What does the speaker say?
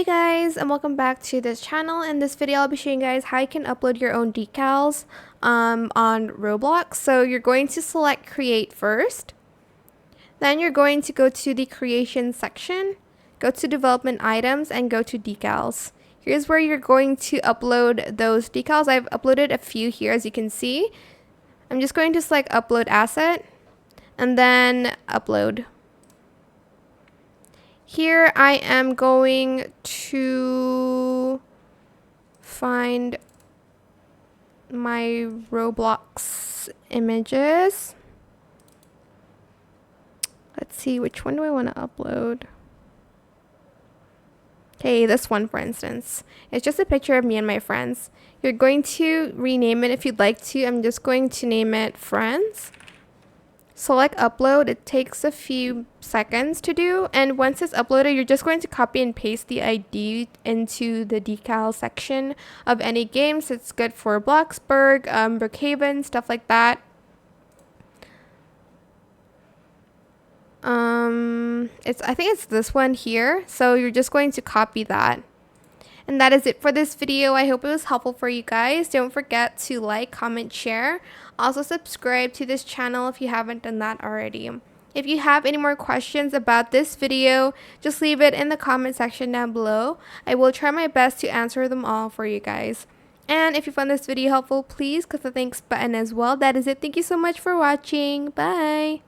Hey guys, and welcome back to this channel. In this video I'll be showing you guys how you can upload your own decals on Roblox. So you're going to select create first, then you're going to go to the creation section, go to development items, and go to decals. Here's where you're going to upload those decals. I've uploaded a few here, as you can see. I'm just going to select upload asset and then upload. Here I am going to find my Roblox images. Let's see, which one do I want to upload? Okay, this one for instance. It's just a picture of me and my friends. You're going to rename it if you'd like to. I'm just going to name it Friends. Select upload. It takes a few seconds to do, and once it's uploaded you're just going to copy and paste the ID into the decal section of any games. It's good for Bloxburg, Brookhaven, stuff like that. I think it's this one here, so you're just going to copy that. And that is it for this video. I hope it was helpful for you guys. Don't forget to like, comment, share. Also subscribe to this channel if you haven't done that already. If you have any more questions about this video, just leave it in the comment section down below. I will try my best to answer them all for you guys. And if you found this video helpful, please click the thanks button as well. That is it. Thank you so much for watching. Bye.